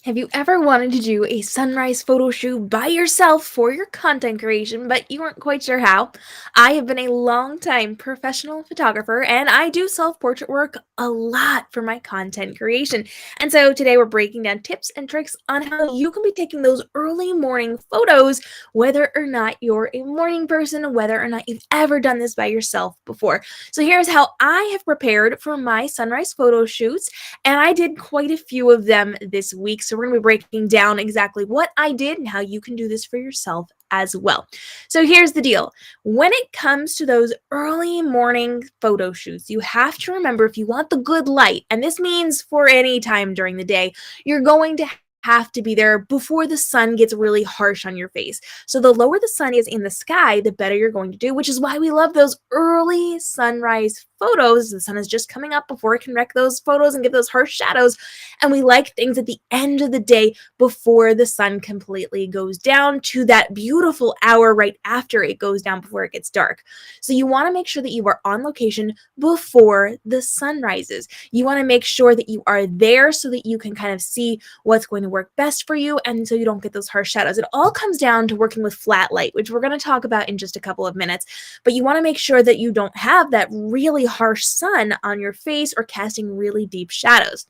Have you ever wanted to do a sunrise photo shoot by yourself for your content creation, but you weren't quite sure how? I have been a long-time professional photographer and I do self-portrait work a lot for my content creation. And so today we're breaking down tips and tricks on how you can be taking those early morning photos, whether or not you're a morning person, whether or not you've ever done this by yourself before. So here's how I have prepared for my sunrise photo shoots, and I did quite a few of them this week. So we're going to be breaking down exactly what I did and how you can do this for yourself as well. So here's the deal. When it comes to those early morning photo shoots, you have to remember, if you want the good light, and this means for any time during the day, you're going to have to be there before the sun gets really harsh on your face. So the lower the sun is in the sky, the better you're going to do, which is why we love those early sunrise photos. The sun is just coming up before it can wreck those photos and give those harsh shadows. And we like things at the end of the day before the sun completely goes down to that beautiful hour right after it goes down before it gets dark. So you want to make sure that you are on location before the sun rises. You want to make sure that you are there so that you can kind of see what's going to work best for you and so you don't get those harsh shadows. It all comes down to working with flat light, which we're going to talk about in just a couple of minutes. But you want to make sure that you don't have that really harsh sun on your face or casting really deep shadows.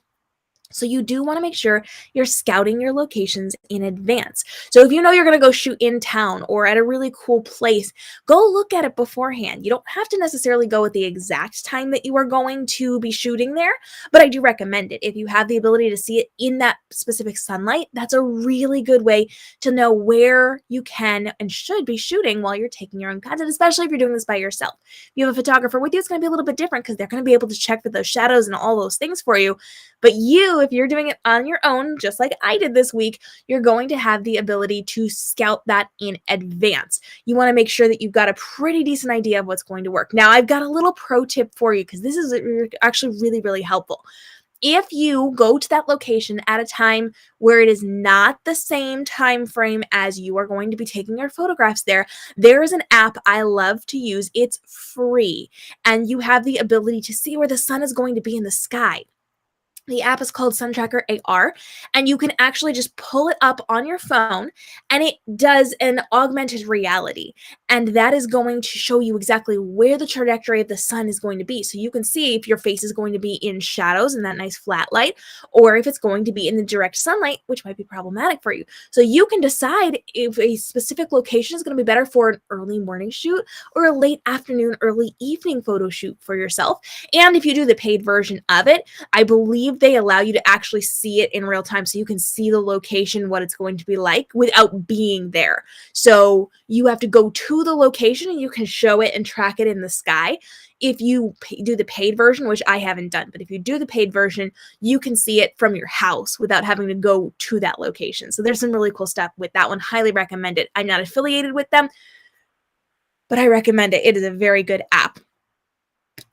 So you do want to make sure you're scouting your locations in advance. So if you know you're going to go shoot in town or at a really cool place, go look at it beforehand. You don't have to necessarily go at the exact time that you are going to be shooting there, but I do recommend it. If you have the ability to see it in that specific sunlight, that's a really good way to know where you can and should be shooting while you're taking your own content, especially if you're doing this by yourself. If you have a photographer with you, it's going to be a little bit different because they're going to be able to check for those shadows and all those things for you. But you, if you're doing it on your own, just like I did this week, you're going to have the ability to scout that in advance. You want to make sure that you've got a pretty decent idea of what's going to work. Now, I've got a little pro tip for you because this is actually really, really helpful. If you go to that location at a time where it is not the same time frame as you are going to be taking your photographs there is an app I love to use. It's free, and you have the ability to see where the sun is going to be in the sky. The app is called Sun Tracker AR, and you can actually just pull it up on your phone, and it does an augmented reality. And that is going to show you exactly where the trajectory of the sun is going to be. So you can see if your face is going to be in shadows in that nice flat light, or if it's going to be in the direct sunlight, which might be problematic for you. So you can decide if a specific location is going to be better for an early morning shoot or a late afternoon, early evening photo shoot for yourself. And if you do the paid version of it, I believe they allow you to actually see it in real time, so you can see the location, what it's going to be like without being there. So you have to go to the location and you can show it and track it in the sky. If you do the paid version, which I haven't done, but if you do the paid version, you can see it from your house without having to go to that location. So there's some really cool stuff with that one. Highly recommend it. I'm not affiliated with them, but I recommend it. It is a very good app.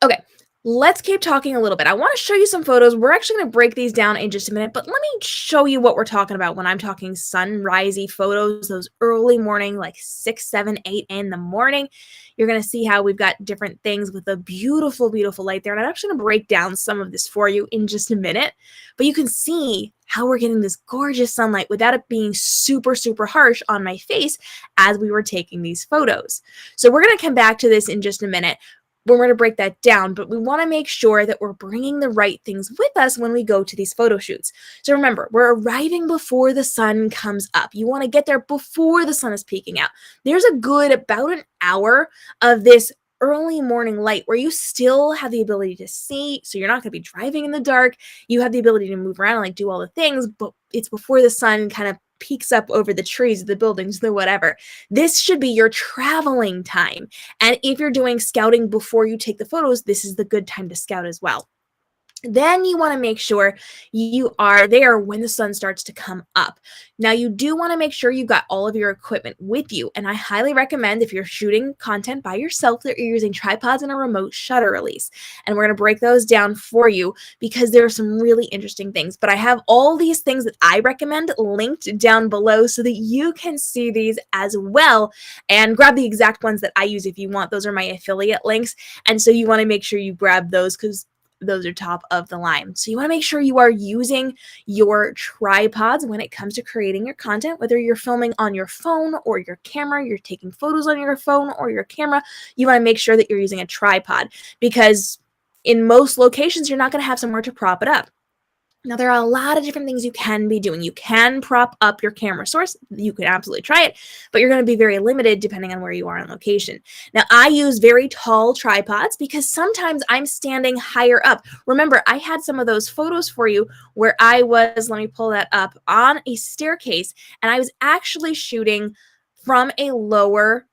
Okay, let's keep talking a little bit. I want to show you some photos. We're actually going to break these down in just a minute, but let me show you what we're talking about when I'm talking sunrisey photos, those early morning, like 6, 7, 8 in the morning. You're going to see how we've got different things with a beautiful, beautiful light there. And I'm actually going to break down some of this for you in just a minute, but you can see how we're getting this gorgeous sunlight without it being super, super harsh on my face as we were taking these photos. So we're going to come back to this in just a minute. We're going to break that down, but we want to make sure that we're bringing the right things with us when we go to these photo shoots. So remember, we're arriving before the sun comes up. You want to get there before the sun is peeking out. There's a good about an hour of this early morning light where you still have the ability to see, so you're not going to be driving in the dark. You have the ability to move around and like do all the things, but it's before the sun kind of peeks up over the trees, the buildings, the whatever. This should be your traveling time. And if you're doing scouting before you take the photos, this is the good time to scout as well. Then you want to make sure you are there when the sun starts to come up. Now, you do want to make sure you've got all of your equipment with you. And I highly recommend, if you're shooting content by yourself, that you're using tripods and a remote shutter release. And we're going to break those down for you because there are some really interesting things. But I have all these things that I recommend linked down below so that you can see these as well and grab the exact ones that I use if you want. Those are my affiliate links. And so you want to make sure you grab those because those are top of the line. So you want to make sure you are using your tripods when it comes to creating your content, whether you're filming on your phone or your camera, you're taking photos on your phone or your camera. You want to make sure that you're using a tripod, because in most locations, you're not going to have somewhere to prop it up. Now, there are a lot of different things you can be doing. You can prop up your camera source. You can absolutely try it, but you're going to be very limited depending on where you are on location. Now, I use very tall tripods because sometimes I'm standing higher up. Remember, I had some of those photos for you where I was, let me pull that up, on a staircase, and I was actually shooting from a lower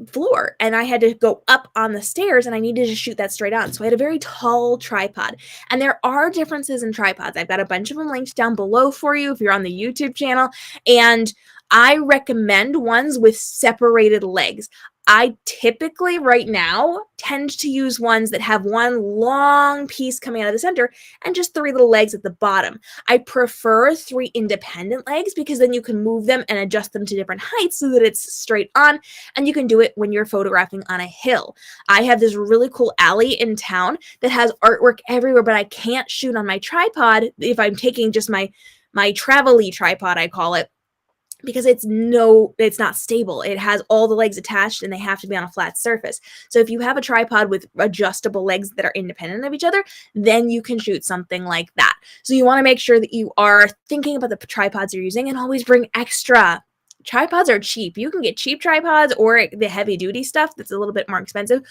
floor, and I had to go up on the stairs, and I needed to shoot that straight on. So I had a very tall tripod, and there are differences in tripods. I've got a bunch of them linked down below for you if you're on the YouTube channel, and I recommend ones with separated legs. I typically right now tend to use ones that have one long piece coming out of the center and just three little legs at the bottom. I prefer three independent legs because then you can move them and adjust them to different heights so that it's straight on, and you can do it when you're photographing on a hill. I have this really cool alley in town that has artwork everywhere, but I can't shoot on my tripod if I'm taking just my travel-y tripod, I call it, because it's not stable. It has all the legs attached and they have to be on a flat surface. So if you have a tripod with adjustable legs that are independent of each other, then you can shoot something like that. So you want to make sure that you are thinking about the tripods you're using, and always bring extra. Tripods are cheap. You can get cheap tripods or the heavy duty stuff that's a little bit more expensive.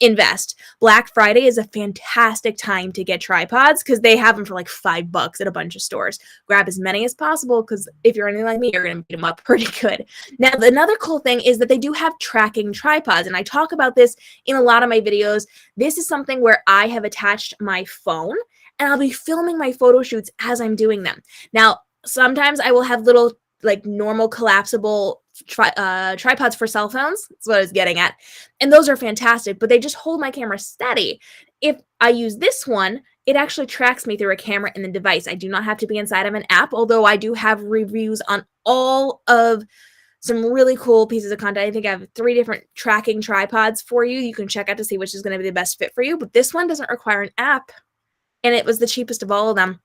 Invest. Black Friday is a fantastic time to get tripods because they have them for like $5 at a bunch of stores. Grab as many as possible because if you're anything like me, you're going to beat them up pretty good. Now, another cool thing is that they do have tracking tripods, and I talk about this in a lot of my videos. This is something where I have attached my phone, and I'll be filming my photo shoots as I'm doing them. Now, sometimes I will have little like normal collapsible tripods for cell phones. That's what I was getting at. And those are fantastic, but they just hold my camera steady. If I use this one, it actually tracks me through a camera in the device. I do not have to be inside of an app, although I do have reviews on all of some really cool pieces of content. I think I have 3 different tracking tripods for you. You can check out to see which is going to be the best fit for you, but this one doesn't require an app, and it was the cheapest of all of them.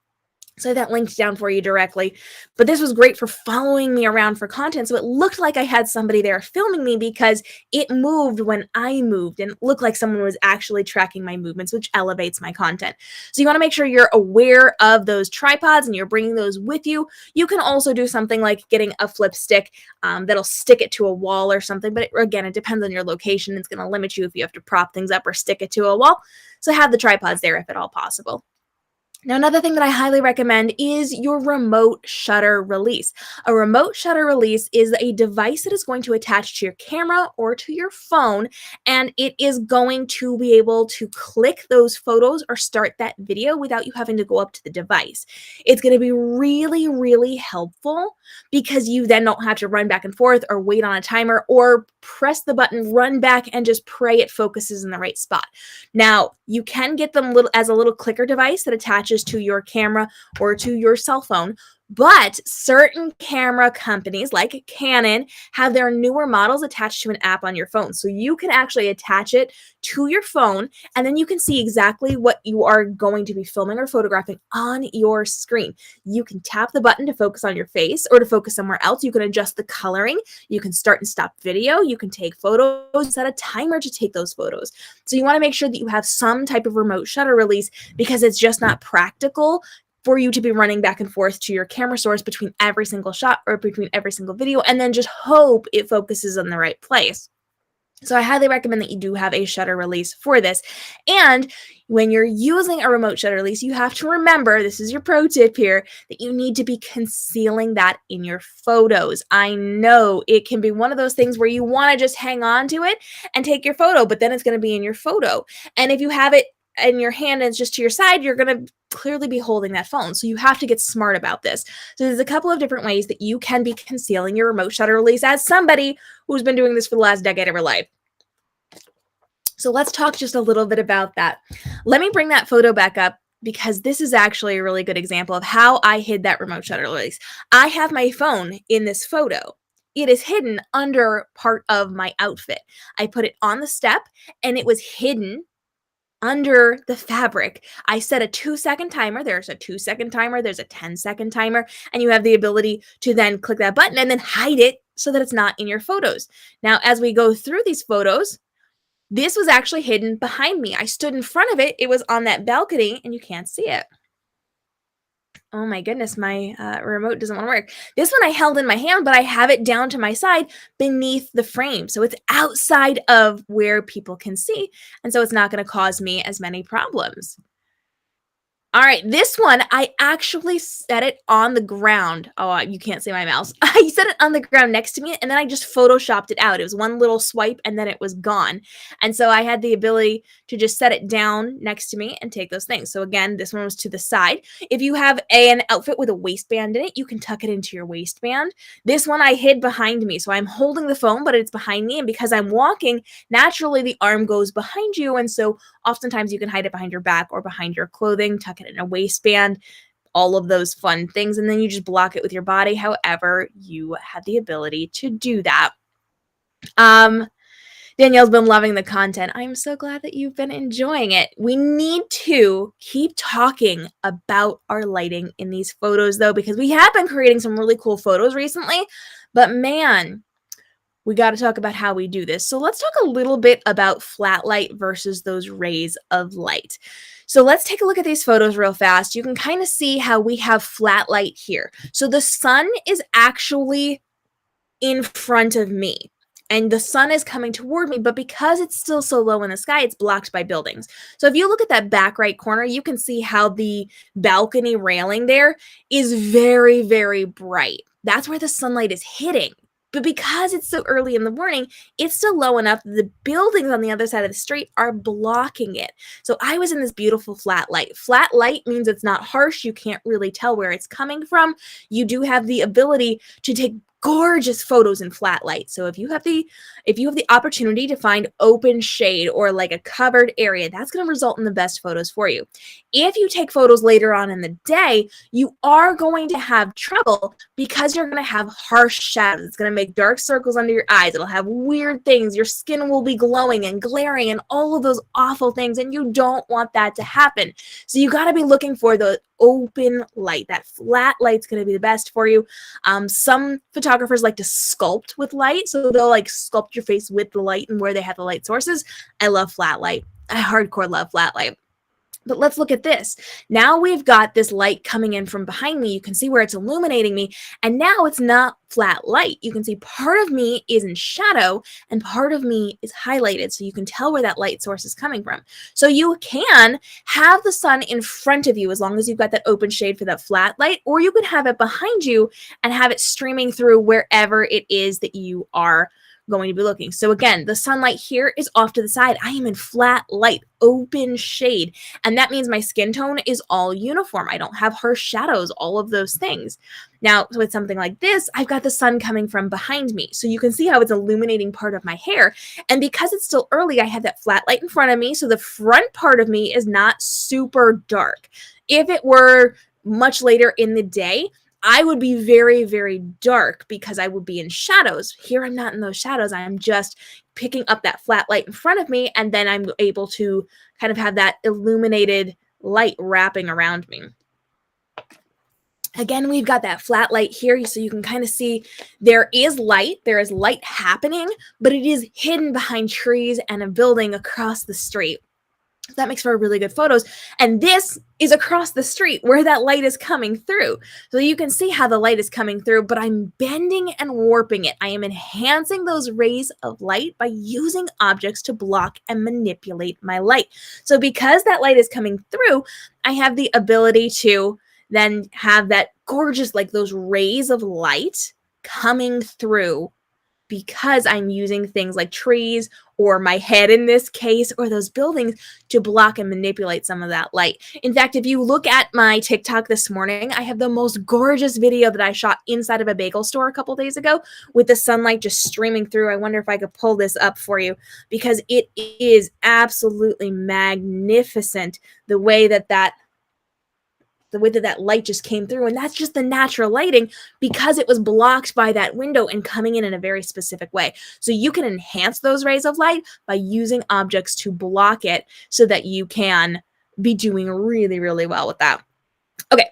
So that linked down for you directly. But this was great for following me around for content. So it looked like I had somebody there filming me because it moved when I moved and it looked like someone was actually tracking my movements, which elevates my content. So you want to make sure you're aware of those tripods and you're bringing those with you. You can also do something like getting a flip stick that'll stick it to a wall or something. But again, it depends on your location. It's going to limit you if you have to prop things up or stick it to a wall. So have the tripods there if at all possible. Now, another thing that I highly recommend is your remote shutter release. A remote shutter release is a device that is going to attach to your camera or to your phone, and it is going to be able to click those photos or start that video without you having to go up to the device. It's going to be really, really helpful because you then don't have to run back and forth or wait on a timer or press the button, run back, and just pray it focuses in the right spot. Now, you can get them as a little clicker device that attaches to your camera or to your cell phone, but certain camera companies like Canon have their newer models attached to an app on your phone. So you can actually attach it to your phone, and then you can see exactly what you are going to be filming or photographing on your screen. You can tap the button to focus on your face or to focus somewhere else. You can adjust the coloring. You can start and stop video. You can take photos, set a timer to take those photos. So you want to make sure that you have some type of remote shutter release because it's just not practical for you to be running back and forth to your camera source between every single shot or between every single video and then just hope it focuses in the right place. So I highly recommend that you do have a shutter release for this. And when you're using a remote shutter release, you have to remember, this is your pro tip here, that you need to be concealing that in your photos. I know it can be one of those things where you want to just hang on to it and take your photo, but then it's going to be in your photo. And if you have it in your hand and it's just to your side, you're going to clearly be holding that phone. So you have to get smart about this. So there's a couple of different ways that you can be concealing your remote shutter release as somebody who's been doing this for the last decade of her life. So let's talk just a little bit about that. Let me bring that photo back up because this is actually a really good example of how I hid that remote shutter release. I have my phone in this photo. It is hidden under part of my outfit. I put it on the step and it was hidden under the fabric. I set a 2-second timer. There's a 2-second timer, there's a 10-second timer, and you have the ability to then click that button and then hide it so that it's not in your photos. Now, as we go through these photos, this was actually hidden behind me. I stood in front of it. It was on that balcony, and you can't see it. Oh my goodness, my remote doesn't want to work. This one I held in my hand, but I have it down to my side beneath the frame. So it's outside of where people can see. And so it's not going to cause me as many problems. All right, this one, I actually set it on the ground. Oh, you can't see my mouse. I set it on the ground next to me, and then I just photoshopped it out. It was one little swipe, and then it was gone. And so I had the ability to just set it down next to me and take those things. So again, this one was to the side. If you have an outfit with a waistband in it, you can tuck it into your waistband. This one I hid behind me. So I'm holding the phone, but it's behind me. And because I'm walking, naturally the arm goes behind you. And so oftentimes you can hide it behind your back or behind your clothing, tuck it in a waistband, all of those fun things. And then you just block it with your body, however you have the ability to do that. Danielle's been loving the content. I'm so glad that you've been enjoying it. We need to keep talking about our lighting in these photos, though, because we have been creating some really cool photos recently. But man, we got to talk about how we do this. So let's talk a little bit about flat light versus those rays of light. So let's take a look at these photos real fast. You can kind of see how we have flat light here. So the sun is actually in front of me, and the sun is coming toward me, but because it's still so low in the sky, it's blocked by buildings. So if you look at that back right corner, you can see how the balcony railing there is very, very bright. That's where the sunlight is hitting. But because it's so early in the morning, it's still low enough that the buildings on the other side of the street are blocking it. So I was in this beautiful flat light. Flat light means it's not harsh. You can't really tell where it's coming from. You do have the ability to take gorgeous photos in flat light. So if you have the opportunity to find open shade or like a covered area, that's going to result in the best photos for you. If you take photos later on in the day, you are going to have trouble because you're going to have harsh shadows. It's going to make dark circles under your eyes. It'll have weird things. Your skin will be glowing and glaring and all of those awful things, and you don't want that to happen. So you got to be looking for the open light. That flat light's going to be the best for you. Some photographers like to sculpt with light, so they'll like sculpt your face with the light and where they have the light sources. I love flat light. I hardcore love flat light. But let's look at this. Now we've got this light coming in from behind me. You can see where it's illuminating me. And now it's not flat light. You can see part of me is in shadow and part of me is highlighted. So you can tell where that light source is coming from. So you can have the sun in front of you as long as you've got that open shade for that flat light, or you could have it behind you and have it streaming through wherever it is that you are going to be looking. So again, the sunlight here is off to the side. I am in flat light, open shade, and that means my skin tone is all uniform. I don't have harsh shadows, all of those things. Now, with something like this, I've got the sun coming from behind me. So you can see how it's illuminating part of my hair. And because it's still early, I have that flat light in front of me. So the front part of me is not super dark. If it were much later in the day, I would be very, very dark because I would be in shadows. Here, I'm not in those shadows. I'm just picking up that flat light in front of me, and then I'm able to kind of have that illuminated light wrapping around me. Again, we've got that flat light here, so you can kind of see there is light happening, but it is hidden behind trees and a building across the street. That makes for really good photos. And this is across the street where that light is coming through. So you can see how the light is coming through, but I'm bending and warping it. I am enhancing those rays of light by using objects to block and manipulate my light. So because that light is coming through, I have the ability to then have that gorgeous, like those rays of light coming through because I'm using things like trees or my head in this case, or those buildings to block and manipulate some of that light. In fact, if you look at my TikTok this morning, I have the most gorgeous video that I shot inside of a bagel store a couple days ago with the sunlight just streaming through. I wonder if I could pull this up for you because it is absolutely magnificent the way that the way that that light just came through, and that's just the natural lighting because it was blocked by that window and coming in a very specific way. So you can enhance those rays of light by using objects to block it so that you can be doing really, really well with that. Okay,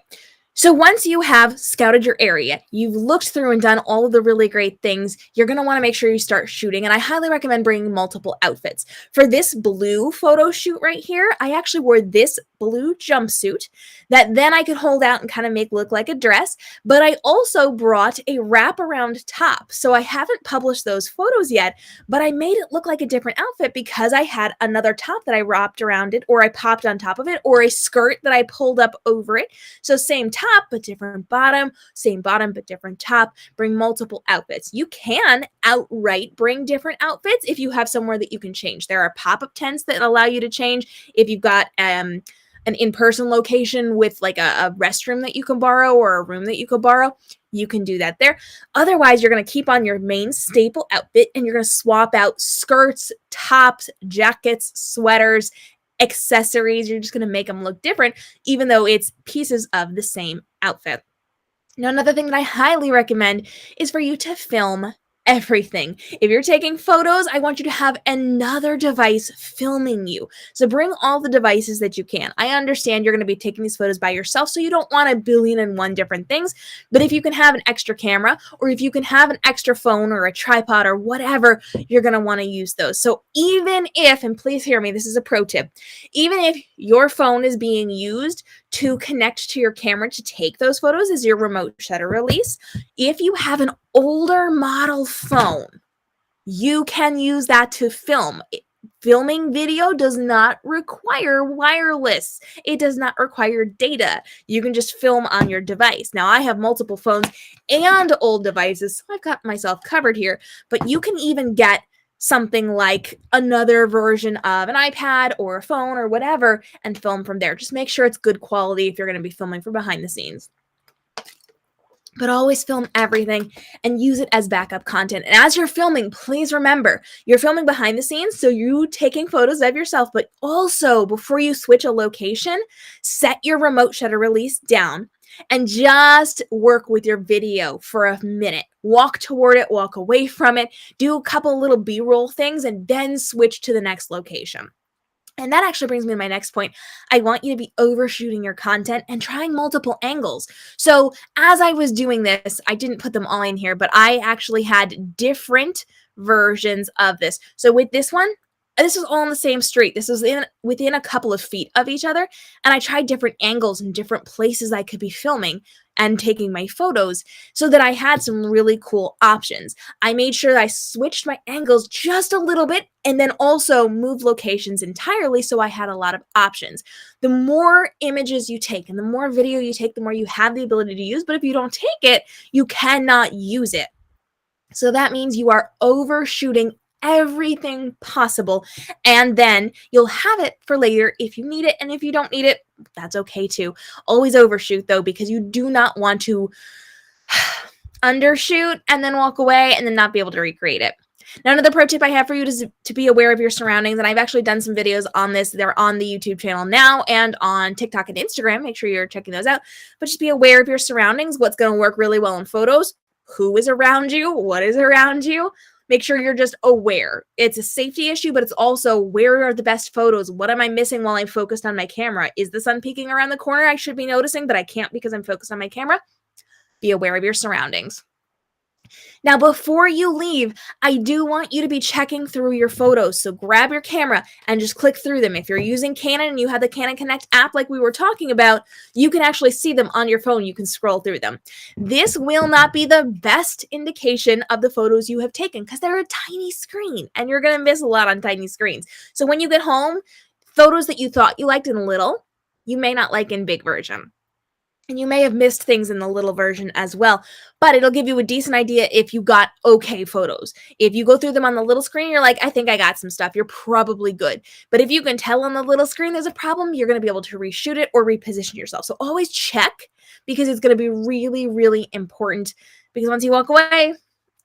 so once you have scouted your area, you've looked through and done all of the really great things, you're going to want to make sure you start shooting. And I highly recommend bringing multiple outfits. For this blue photo shoot right here, I actually wore this blue jumpsuit that then I could hold out and kind of make look like a dress. But I also brought a wraparound top. So I haven't published those photos yet, but I made it look like a different outfit because I had another top that I wrapped around it, or I popped on top of it, or a skirt that I pulled up over it. So same top, but different bottom, same bottom, but different top. Bring multiple outfits. You can outright bring different outfits if you have somewhere that you can change. There are pop-up tents that allow you to change. If you've got an in-person location with like a restroom that you can borrow or a room that you could borrow, you can do that there. Otherwise, you're going to keep on your main staple outfit and you're going to swap out skirts, tops, jackets, sweaters, accessories. You're just going to make them look different, even though it's pieces of the same outfit. Now, another thing that I highly recommend is for you to film everything. If you're taking photos, I want you to have another device filming you. So bring all the devices that you can. I understand you're going to be taking these photos by yourself, so you don't want 1,000,000,001 different things. But if you can have an extra camera, or if you can have an extra phone or a tripod or whatever, you're going to want to use those. So even if, and please hear me, this is a pro tip, even if your phone is being used to connect to your camera to take those photos as your remote shutter release, if you have an older model phone, you can use that to film. Filming video does not require wireless. It does not require data. You can just film on your device. Now, I have multiple phones and old devices, so I've got myself covered here, but you can even get something like another version of an iPad or a phone or whatever and film from there. Just make sure it's good quality if you're going to be filming from behind the scenes. But always film everything and use it as backup content. And as you're filming, please remember, you're filming behind the scenes, so you taking photos of yourself, but also before you switch a location, set your remote shutter release down and just work with your video for a minute. Walk toward it, walk away from it, do a couple little B-roll things, and then switch to the next location. And that actually brings me to my next point. I want you to be overshooting your content and trying multiple angles. So as I was doing this, I didn't put them all in here, but I actually had different versions of this. So with this one, this was all on the same street. This was within a couple of feet of each other. And I tried different angles and different places I could be filming and taking my photos so that I had some really cool options. I made sure that I switched my angles just a little bit and then also moved locations entirely so I had a lot of options. The more images you take and the more video you take, the more you have the ability to use. But if you don't take it, you cannot use it. So that means you are overshooting everything possible, and then you'll have it for later if you need it, and if you don't need it, that's okay too. Always overshoot though, because you do not want to undershoot and then walk away and then not be able to recreate it. Now, another pro tip I have for you is to be aware of your surroundings, and I've actually done some videos on this. They're on the YouTube channel now and on TikTok and Instagram. Make sure you're checking those out, but just be aware of your surroundings, what's going to work really well in photos, who is around you, what is around you. Make sure you're just aware. It's a safety issue, but it's also where are the best photos? What am I missing while I'm focused on my camera? Is the sun peeking around the corner I should be noticing, but I can't because I'm focused on my camera? Be aware of your surroundings. Now, before you leave, I do want you to be checking through your photos. So grab your camera and just click through them. If you're using Canon and you have the Canon Connect app like we were talking about, you can actually see them on your phone. You can scroll through them. This will not be the best indication of the photos you have taken because they're a tiny screen and you're going to miss a lot on tiny screens. So when you get home, photos that you thought you liked in little, you may not like in big version. And you may have missed things in the little version as well, but it'll give you a decent idea if you got okay photos. If you go through them on the little screen, you're like, I think I got some stuff, you're probably good. But if you can tell on the little screen there's a problem, you're going to be able to reshoot it or reposition yourself. So always check, because it's going to be really, really important, because once you walk away,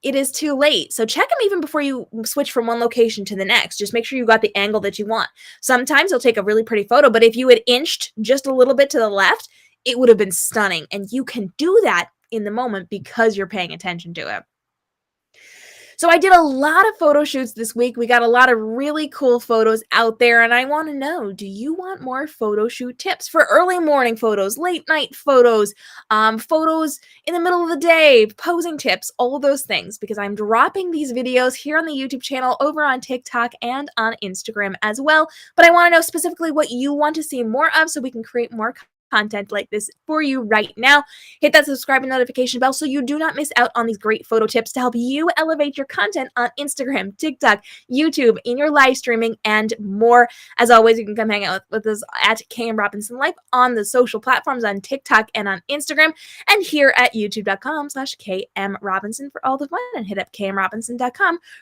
it is too late. So check them even before you switch from one location to the next. Just make sure you got the angle that you want. Sometimes you'll take a really pretty photo, but if you had inched just a little bit to the left, it would have been stunning. And you can do that in the moment because you're paying attention to it. So I did a lot of photo shoots this week. We got a lot of really cool photos out there, and I want to know, do you want more photo shoot tips for early morning photos, late night photos, photos in the middle of the day, posing tips, all those things, because I'm dropping these videos here on the YouTube channel, over on TikTok, and on Instagram as well. But I want to know specifically what you want to see more of so we can create more content like this for you right now. Hit that subscribe and notification bell so you do not miss out on these great photo tips to help you elevate your content on Instagram, TikTok, YouTube, in your live streaming, and more. As always, you can come hang out with us at KM Robinson Life on the social platforms on TikTok and on Instagram, and here at youtube.com/KM Robinson for all the fun, and hit up kmrobinson.com